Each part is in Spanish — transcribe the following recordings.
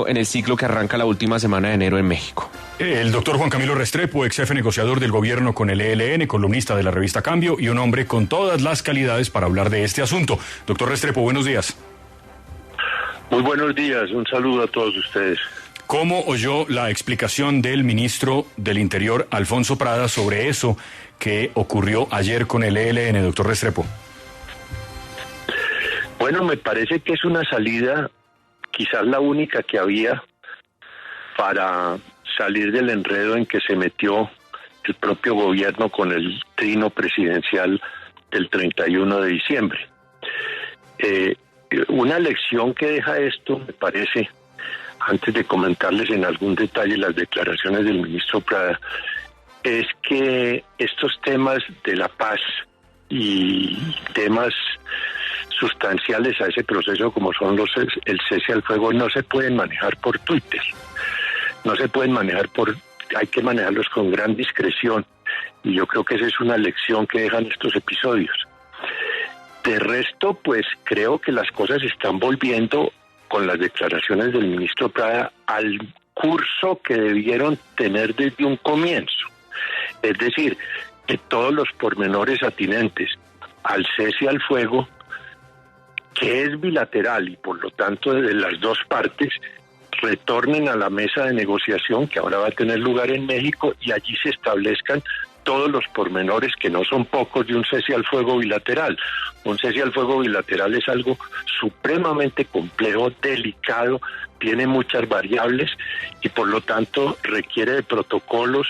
en el ciclo que arranca la última semana de enero en México. El doctor Juan Camilo Restrepo, ex jefe negociador del gobierno con el ELN, columnista de la revista Cambio y un hombre con todas las calidades para hablar de este asunto. Doctor Restrepo, buenos días. Muy buenos días, un saludo a todos ustedes. ¿Cómo oyó la explicación del ministro del Interior, Alfonso Prada, sobre eso que ocurrió ayer con el ELN, doctor Restrepo? Bueno, me parece que es una salida, quizás la única que había para salir del enredo en que se metió el propio gobierno con el trino presidencial del 31 de diciembre. Una lección que deja esto, me parece, antes de comentarles en algún detalle las declaraciones del ministro Prada, es que estos temas de la paz y temas sustanciales a ese proceso como son el cese al fuego no se pueden manejar por Twitter, no se pueden manejar hay que manejarlos con gran discreción, y yo creo que esa es una lección que dejan estos episodios. De resto, pues creo que las cosas están volviendo con las declaraciones del ministro Prada al curso que debieron tener desde un comienzo, es decir, que todos los pormenores atinentes al cese al fuego, que es bilateral y por lo tanto de las dos partes, retornen a la mesa de negociación que ahora va a tener lugar en México y allí se establezcan todos los pormenores, que no son pocos, de un cese al fuego bilateral. Un cese al fuego bilateral es algo supremamente complejo, delicado, tiene muchas variables y por lo tanto requiere de protocolos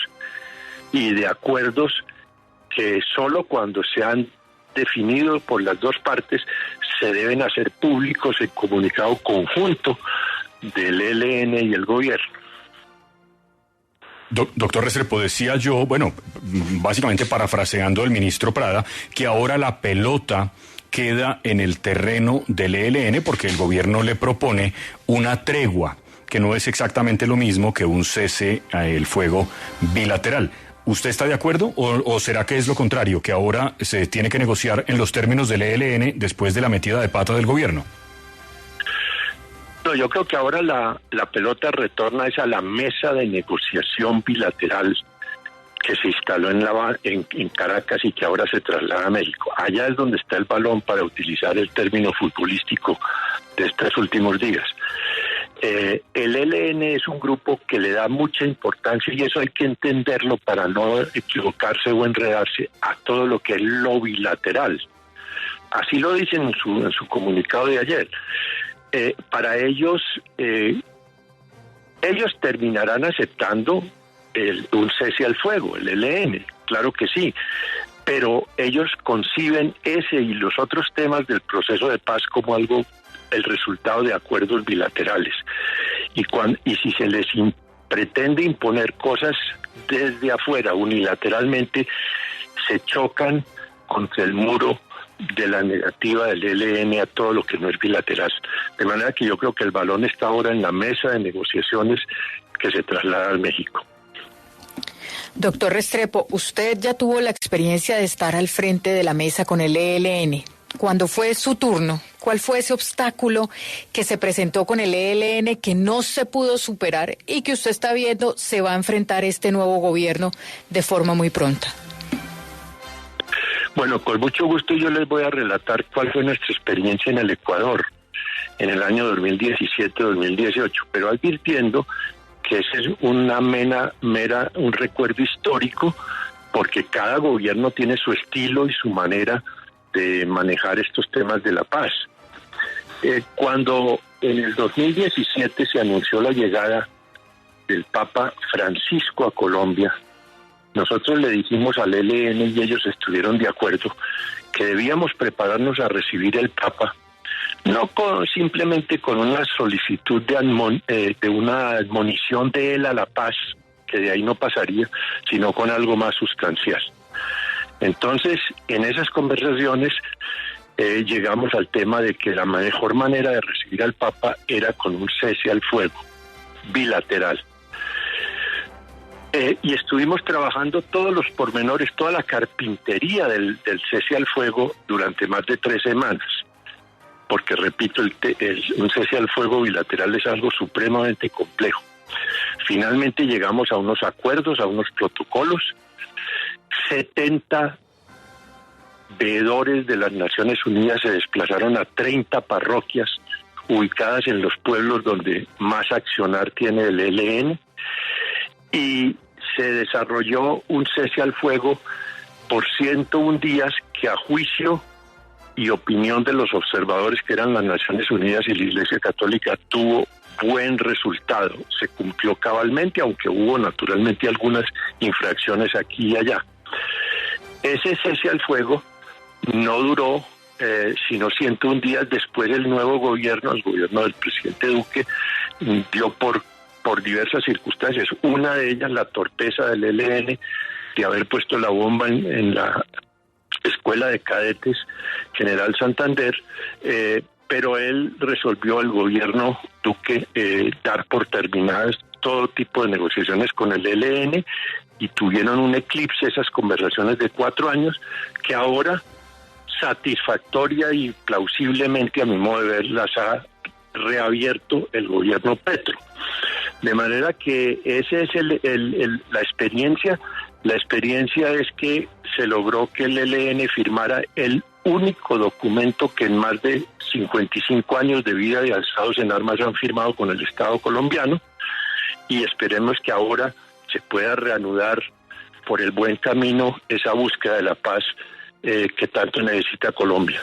y de acuerdos que solo cuando se han definido por las dos partes se deben hacer públicos en comunicado conjunto del ELN y el gobierno. Doctor Restrepo, decía yo, bueno, básicamente parafraseando al ministro Prada, que ahora la pelota queda en el terreno del ELN porque el gobierno le propone una tregua, que no es exactamente lo mismo que un cese al fuego bilateral. ¿Usted está de acuerdo o será que es lo contrario, que ahora se tiene que negociar en los términos del ELN después de la metida de pata del gobierno? No, yo creo que ahora la pelota retorna a la mesa de negociación bilateral que se instaló en Caracas y que ahora se traslada a México. Allá es donde está el balón, para utilizar el término futbolístico de estos últimos días. El ELN es un grupo que le da mucha importancia, y eso hay que entenderlo para no equivocarse o enredarse, a todo lo que es lo bilateral. Así lo dicen en su comunicado de ayer. Para ellos, ellos terminarán aceptando un cese al fuego, el ELN, claro que sí, pero ellos conciben ese y los otros temas del proceso de paz como el resultado de acuerdos bilaterales. Y si se les pretende imponer cosas desde afuera unilateralmente, se chocan contra el muro de la negativa del ELN a todo lo que no es bilateral. De manera que yo creo que el balón está ahora en la mesa de negociaciones que se traslada al México. Doctor Restrepo, usted ya tuvo la experiencia de estar al frente de la mesa con el ELN. Cuando fue su turno, ¿cuál fue ese obstáculo que se presentó con el ELN que no se pudo superar y que usted está viendo se va a enfrentar este nuevo gobierno de forma muy pronta? Bueno, con mucho gusto yo les voy a relatar cuál fue nuestra experiencia en el Ecuador en el año 2017-2018, pero advirtiendo que ese es un recuerdo histórico, porque cada gobierno tiene su estilo y su manera de manejar estos temas de la paz. Cuando en el 2017 se anunció la llegada del Papa Francisco a Colombia, nosotros le dijimos al ELN, y ellos estuvieron de acuerdo, que debíamos prepararnos a recibir el Papa, no simplemente con una solicitud de una admonición de él a la paz, que de ahí no pasaría, sino con algo más sustancial. Entonces, en esas conversaciones llegamos al tema de que la mejor manera de recibir al Papa era con un cese al fuego bilateral. Y estuvimos trabajando todos los pormenores, toda la carpintería del cese al fuego durante más de 3 semanas. porque repito, un cese al fuego bilateral es algo supremamente complejo. Finalmente llegamos a unos acuerdos, a unos protocolos. 70 veedores de las Naciones Unidas se desplazaron a 30 parroquias ubicadas en los pueblos donde más accionar tiene el ELN, y se desarrolló un cese al fuego por 101 días que, a juicio y opinión de los observadores, que eran las Naciones Unidas y la Iglesia Católica, tuvo buen resultado. Se cumplió cabalmente, aunque hubo naturalmente algunas infracciones aquí y allá. Ese cese al fuego no duró sino 101 días. Después el nuevo gobierno, el gobierno del presidente Duque, dio por diversas circunstancias, una de ellas la torpeza del ELN de haber puesto la bomba en la Escuela de Cadetes General Santander, pero él resolvió, el gobierno Duque, dar por terminadas todo tipo de negociaciones con el ELN, y tuvieron un eclipse esas conversaciones de 4 años que ahora satisfactoria y plausiblemente, a mi modo de ver, las ha reabierto el gobierno Petro. De manera que esa es la experiencia. La experiencia es que se logró que el ELN firmara el único documento que en más de 55 años de vida de alzados en armas han firmado con el Estado colombiano, y esperemos que ahora se pueda reanudar por el buen camino esa búsqueda de la paz que tanto necesita Colombia.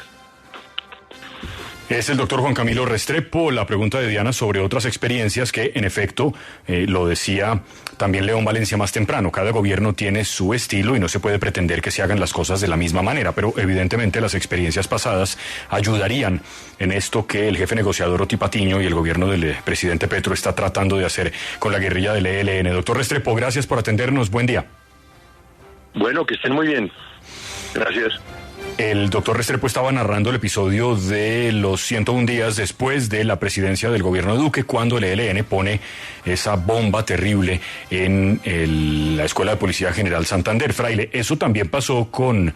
Es el doctor Juan Camilo Restrepo. La pregunta de Diana sobre otras experiencias que, en efecto, lo decía también León Valencia más temprano. Cada gobierno tiene su estilo y no se puede pretender que se hagan las cosas de la misma manera, pero evidentemente las experiencias pasadas ayudarían en esto que el jefe negociador Oti Patiño y el gobierno del presidente Petro está tratando de hacer con la guerrilla del ELN. Doctor Restrepo, gracias por atendernos. Buen día. Bueno, que estén muy bien. Gracias. El doctor Restrepo estaba narrando el episodio de los 101 días después de la presidencia del gobierno de Duque, cuando el ELN pone esa bomba terrible en la Escuela de Policía General Santander. Fraile, eso también pasó con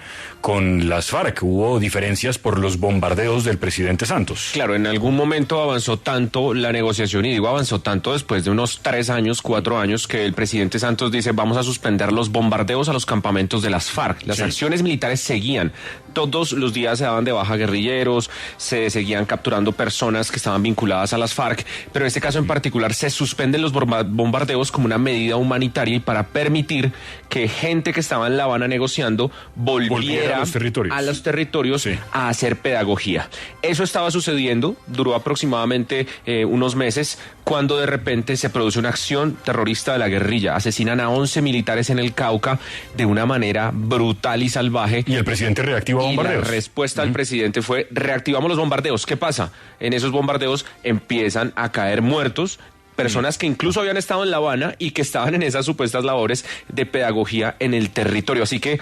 las FARC. Hubo diferencias por los bombardeos del presidente Santos. Claro, en algún momento avanzó tanto la negociación, y digo avanzó tanto después de unos 3 años, 4 años, que el presidente Santos dice: vamos a suspender los bombardeos a los campamentos de las FARC. Las acciones militares seguían. Todos los días se daban de baja guerrilleros, se seguían capturando personas que estaban vinculadas a las FARC, pero en este caso en particular se suspenden los bombardeos como una medida humanitaria y para permitir que gente que estaba en La Habana negociando volviera a los territorios sí, a hacer pedagogía. Eso estaba sucediendo, duró aproximadamente unos meses, cuando de repente se produce una acción terrorista de la guerrilla. Asesinan a 11 militares en el Cauca de una manera brutal y salvaje. Y el presidente reactiva bombardeos. La respuesta del presidente fue: reactivamos los bombardeos. ¿Qué pasa? En esos bombardeos empiezan a caer muertos, personas que incluso habían estado en La Habana y que estaban en esas supuestas labores de pedagogía en el territorio. Así que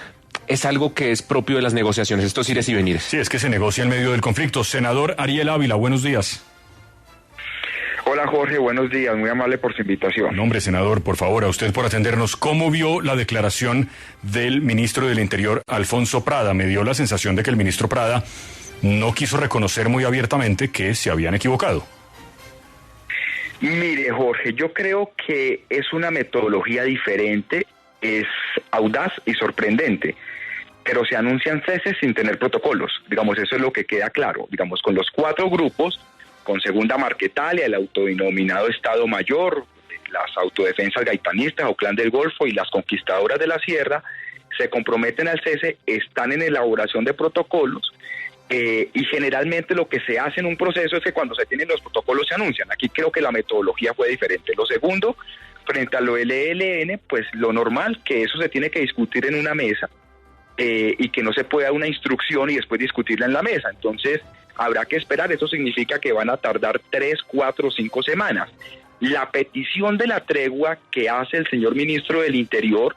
es algo que es propio de las negociaciones, estos ires y venires. Sí, es que se negocia en medio del conflicto. Senador Ariel Ávila, buenos días. Hola Jorge, buenos días, muy amable por su invitación. No, hombre, senador, por favor, a usted por atendernos. ¿Cómo vio la declaración del ministro del Interior, Alfonso Prada? Me dio la sensación de que el ministro Prada no quiso reconocer muy abiertamente que se habían equivocado. Mire, Jorge, yo creo que es una metodología diferente, es audaz y sorprendente, pero se anuncian ceses sin tener protocolos. Digamos, eso es lo que queda claro. Digamos, con los 4 grupos, con Segunda Marquetalia, el autodenominado Estado Mayor, las autodefensas gaitanistas o Clan del Golfo y las conquistadoras de la Sierra, se comprometen al cese, están en elaboración de protocolos, y generalmente lo que se hace en un proceso es que cuando se tienen los protocolos se anuncian. Aquí creo que la metodología fue diferente. Lo segundo, frente a lo del ELN, pues lo normal, que eso se tiene que discutir en una mesa, y que no se pueda dar una instrucción y después discutirla en la mesa. Entonces habrá que esperar. Eso significa que van a tardar 3, 4, 5 semanas. La petición de la tregua que hace el señor ministro del Interior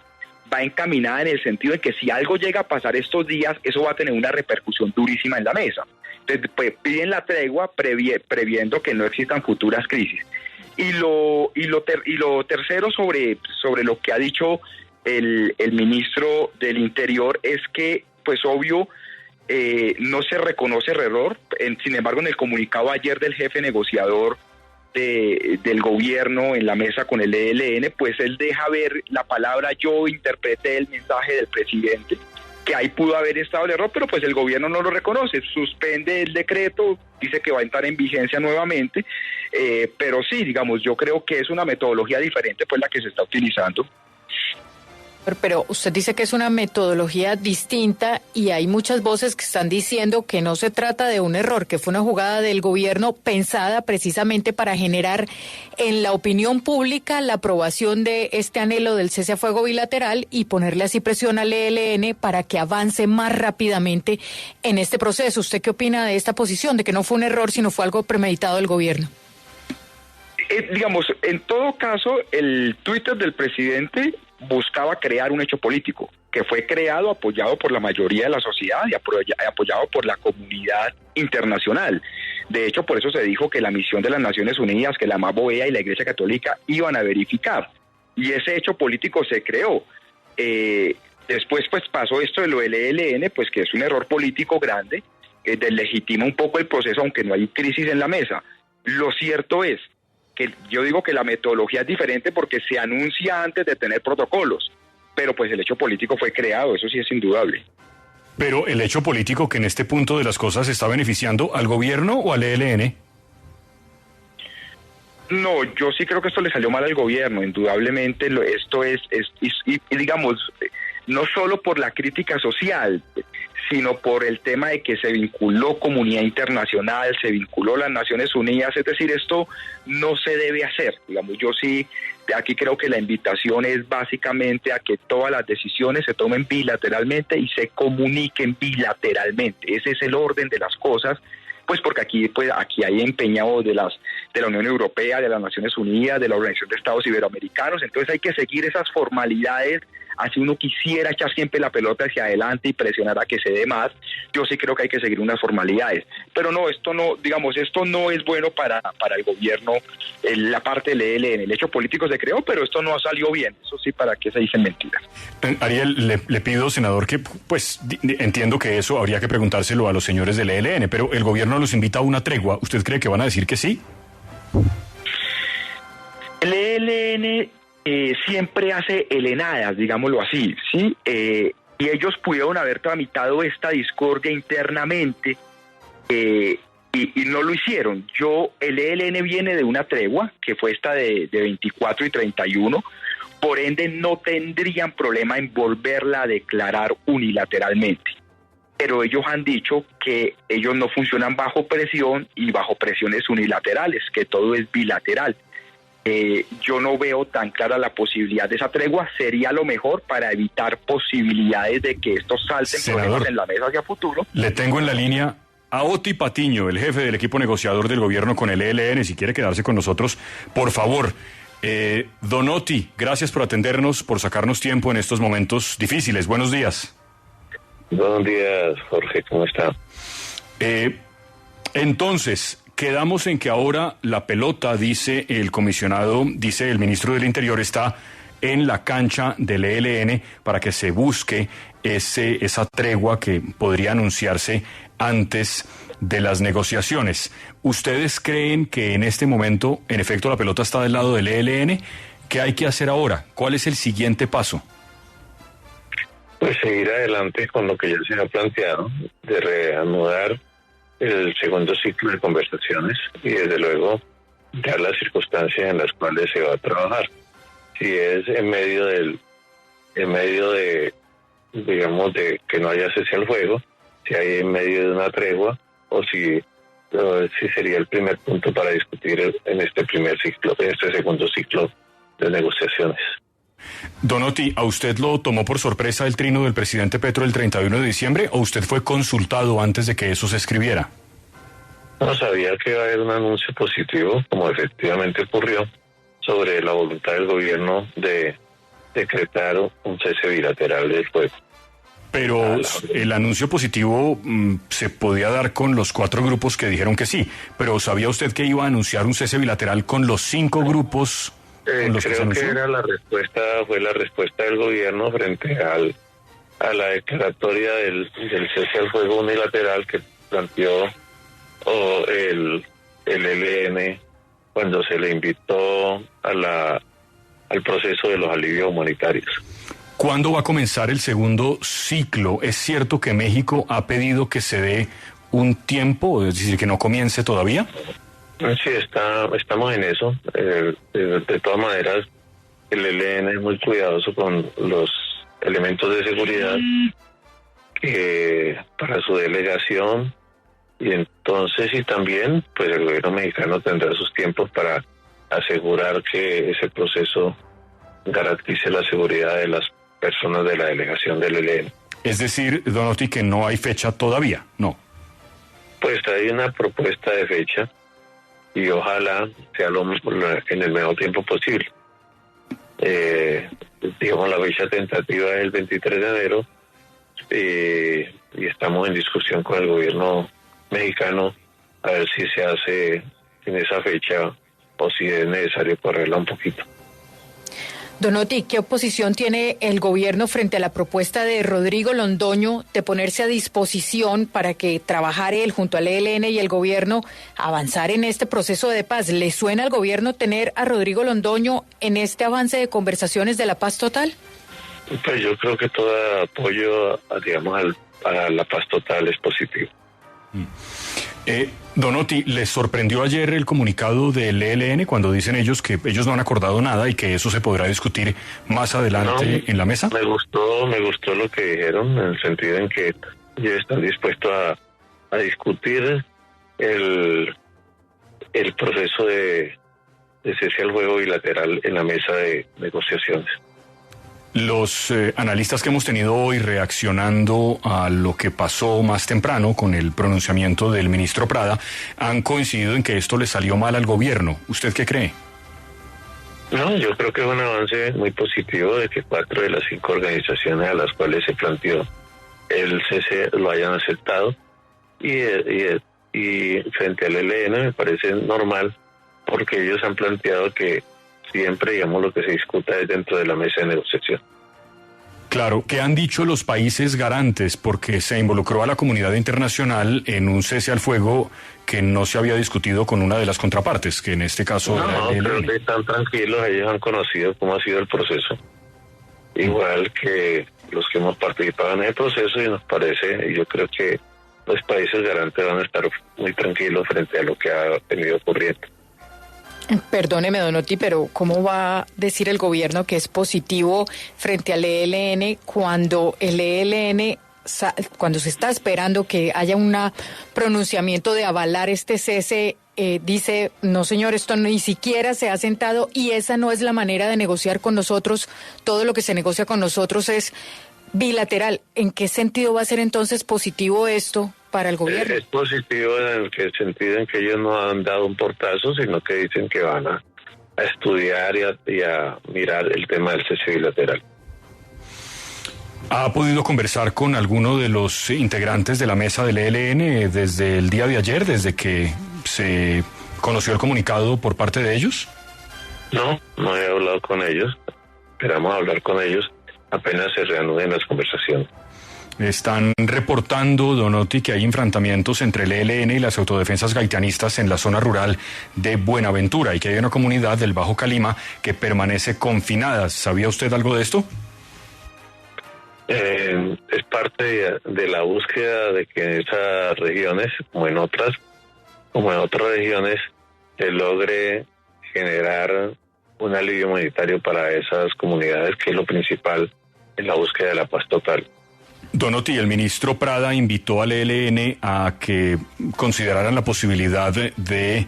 va encaminada en el sentido de que si algo llega a pasar estos días, eso va a tener una repercusión durísima en la mesa. Entonces, pues, piden la tregua previendo que no existan futuras crisis. Y lo tercero sobre lo que ha dicho el ministro del Interior es que, pues obvio, no se reconoce el error. Sin embargo, en el comunicado ayer del jefe negociador del gobierno en la mesa con el ELN, pues él deja ver la palabra, yo interpreté el mensaje del presidente, que ahí pudo haber estado el error, pero pues el gobierno no lo reconoce, suspende el decreto, dice que va a entrar en vigencia nuevamente, pero sí, digamos, yo creo que es una metodología diferente pues la que se está utilizando. Pero usted dice que es una metodología distinta y hay muchas voces que están diciendo que no se trata de un error, que fue una jugada del gobierno pensada precisamente para generar en la opinión pública la aprobación de este anhelo del cese a fuego bilateral y ponerle así presión al ELN para que avance más rápidamente en este proceso. ¿Usted qué opina de esta posición, de que no fue un error, sino fue algo premeditado del gobierno? Digamos, en todo caso, el Twitter del presidente buscaba crear un hecho político, que fue creado, apoyado por la mayoría de la sociedad y apoyado por la comunidad internacional. De hecho, por eso se dijo que la misión de las Naciones Unidas, que la MABOEA y la Iglesia Católica iban a verificar. Y ese hecho político se creó. Después, pues, pasó esto de lo del ELN, pues, que es un error político grande, que deslegitima un poco el proceso, aunque no hay crisis en la mesa. Lo cierto es que yo digo que la metodología es diferente porque se anuncia antes de tener protocolos, pero pues el hecho político fue creado, eso sí es indudable. Pero el hecho político que en este punto de las cosas está beneficiando al gobierno o al ELN. No, yo sí creo que esto le salió mal al gobierno, indudablemente esto es digamos, no solo por la crítica social, sino por el tema de que se vinculó comunidad internacional, se vinculó las Naciones Unidas, es decir, esto no se debe hacer. Digamos, yo sí, aquí creo que la invitación es básicamente a que todas las decisiones se tomen bilateralmente y se comuniquen bilateralmente. Ese es el orden de las cosas, pues porque aquí hay empeñados de la Unión Europea, de las Naciones Unidas, de la Organización de Estados Iberoamericanos, entonces hay que seguir esas formalidades. Así uno quisiera echar siempre la pelota hacia adelante y presionar a que se dé más, yo sí creo que hay que seguir unas formalidades. Pero no, esto no es bueno para el gobierno, la parte del ELN. El hecho político se creó, pero esto no salió bien. Eso sí, ¿para qué se dicen mentiras? Ariel, le pido, senador, que pues entiendo que eso habría que preguntárselo a los señores del ELN, pero el gobierno los invita a una tregua. ¿Usted cree que van a decir que sí? El ELN siempre hace helenadas, digámoslo así, ¿sí? Y ellos pudieron haber tramitado esta discordia internamente y no lo hicieron. El ELN viene de una tregua, que fue esta de 24 y 31, por ende no tendrían problema en volverla a declarar unilateralmente. Pero ellos han dicho que ellos no funcionan bajo presión y bajo presiones unilaterales, que todo es bilateral. Yo no veo tan clara la posibilidad de esa tregua. Sería lo mejor para evitar posibilidades de que estos salten problemas en la mesa hacia futuro. Le tengo en la línea a Oti Patiño, el jefe del equipo negociador del gobierno con el ELN. Si quiere quedarse con nosotros, por favor. Don Oti, gracias por atendernos, por sacarnos tiempo en estos momentos difíciles. Buenos días. Buenos días, Jorge, ¿cómo está? Entonces, quedamos en que ahora la pelota, dice el comisionado, dice el ministro del Interior, está en la cancha del ELN para que se busque esa tregua que podría anunciarse antes de las negociaciones. ¿Ustedes creen que en este momento, en efecto, la pelota está del lado del ELN? ¿Qué hay que hacer ahora? ¿Cuál es el siguiente paso? Pues seguir adelante con lo que ya se ha planteado, de reanudar el segundo ciclo de conversaciones y desde luego dar las circunstancias en las cuales se va a trabajar. Si es en medio de digamos, de que no haya cese al fuego, si hay en medio de una tregua o si sería el primer punto para discutir en este segundo ciclo de negociaciones. Don Oti, ¿a usted lo tomó por sorpresa el trino del presidente Petro el 31 de diciembre o usted fue consultado antes de que eso se escribiera? No sabía que iba a haber un anuncio positivo, como efectivamente ocurrió, sobre la voluntad del gobierno de decretar un cese bilateral del fuego. Pero el anuncio positivo se podía dar con los 4 grupos que dijeron que sí, pero ¿sabía usted que iba a anunciar un cese bilateral con los 5 grupos? Creo que fue la respuesta del gobierno frente al a la declaratoria del cese al fuego unilateral que planteó el ELN cuando se le invitó al proceso de los alivios humanitarios. ¿Cuándo va a comenzar el segundo ciclo? ¿Es cierto que México ha pedido que se dé un tiempo, es decir, que no comience todavía? Sí, estamos en eso. De todas maneras, el ELN es muy cuidadoso con los elementos de seguridad para su delegación, y entonces y también pues el gobierno mexicano tendrá sus tiempos para asegurar que ese proceso garantice la seguridad de las personas de la delegación del ELN. Es decir, don Oti, que no hay fecha todavía, ¿no? Pues hay una propuesta de fecha y ojalá sea en el mejor tiempo posible. Digamos, la fecha tentativa es el 23 de enero y estamos en discusión con el gobierno mexicano a ver si se hace en esa fecha o si es necesario correrla un poquito. Don Oti, ¿qué oposición tiene el gobierno frente a la propuesta de Rodrigo Londoño de ponerse a disposición para que trabajar él junto al ELN y el gobierno avanzar en este proceso de paz? ¿Le suena al gobierno tener a Rodrigo Londoño en este avance de conversaciones de la paz total? Pues yo creo que todo apoyo, digamos, a la paz total es positivo. Don Oti, ¿les sorprendió ayer el comunicado del ELN cuando dicen ellos que ellos no han acordado nada y que eso se podrá discutir más adelante en la mesa? Me gustó lo que dijeron, en el sentido en que ellos están dispuestos a discutir el proceso de cese al fuego bilateral en la mesa de negociaciones. Los analistas que hemos tenido hoy reaccionando a lo que pasó más temprano con el pronunciamiento del ministro Prada han coincidido en que esto le salió mal al gobierno. ¿Usted qué cree? No, yo creo que es un avance muy positivo de que 4 de las 5 organizaciones a las cuales se planteó el cese lo hayan aceptado y frente al ELN me parece normal porque ellos han planteado que siempre, digamos, lo que se discuta es dentro de la mesa de negociación. Claro, ¿qué han dicho los países garantes? Porque se involucró a la comunidad internacional en un cese al fuego que no se había discutido con una de las contrapartes, que en este caso era el creo ELN. que están tranquilos, ellos han conocido cómo ha sido el proceso, igual que los que hemos participado en el proceso, y nos parece, y yo creo que los países garantes van a estar muy tranquilos frente a lo que ha venido ocurriendo. Perdóneme, don Oti, pero ¿cómo va a decir el gobierno que es positivo frente al ELN cuando el ELN, cuando se está esperando que haya un pronunciamiento de avalar este cese, dice, no señor, esto ni siquiera se ha sentado y esa no es la manera de negociar con nosotros, todo lo que se negocia con nosotros es bilateral? ¿En qué sentido va a ser entonces positivo esto para el gobierno? Es positivo en el sentido en que ellos no han dado un portazo, sino que dicen que van a estudiar y a mirar el tema del cese bilateral. ¿Ha podido conversar con alguno de los integrantes de la mesa del ELN desde el día de ayer, desde que se conoció el comunicado por parte de ellos? No he hablado con ellos. Esperamos hablar con ellos apenas se reanuden las conversaciones. Están reportando, don Oti, que hay enfrentamientos entre el ELN y las autodefensas gaitanistas en la zona rural de Buenaventura y que hay una comunidad del Bajo Calima que permanece confinada. ¿Sabía usted algo de esto? Es parte de la búsqueda de que en esas regiones, como en otras regiones, se logre generar un alivio humanitario para esas comunidades, que es lo principal en la búsqueda de la paz total. Don Oti, el ministro Prada invitó al ELN a que consideraran la posibilidad de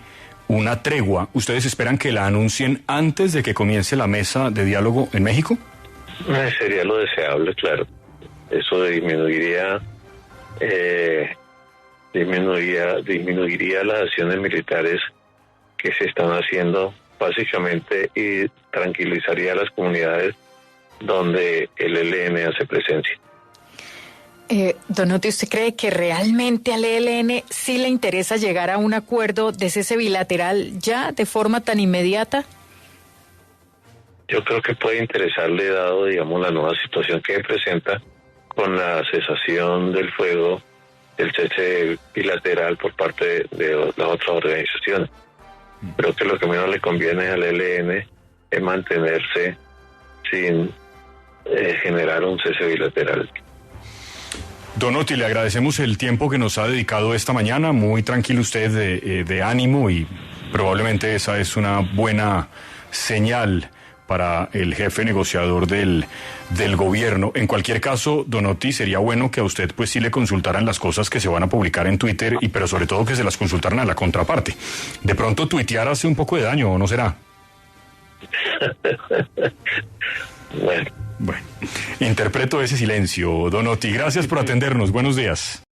una tregua. ¿Ustedes esperan que la anuncien antes de que comience la mesa de diálogo en México? Sería lo deseable, claro. Eso disminuiría las acciones militares que se están haciendo básicamente y tranquilizaría a las comunidades donde el ELN hace presencia. Don Oti, ¿usted cree que realmente al ELN sí le interesa llegar a un acuerdo de cese bilateral ya de forma tan inmediata? Yo creo que puede interesarle, dado, digamos, la nueva situación que presenta con la cesación del fuego, el cese bilateral por parte de las otras organizaciones. Creo que lo que menos le conviene al ELN es mantenerse sin generar un cese bilateral. Donotti, le agradecemos el tiempo que nos ha dedicado esta mañana. Muy tranquilo usted, de ánimo, y probablemente esa es una buena señal para el jefe negociador del gobierno. En cualquier caso, Donotti, sería bueno que a usted pues sí le consultaran las cosas que se van a publicar en Twitter, pero sobre todo que se las consultaran a la contraparte. De pronto tuitear hace un poco de daño, ¿o no será? Bueno, interpreto ese silencio. Donotti, gracias por atendernos. Buenos días.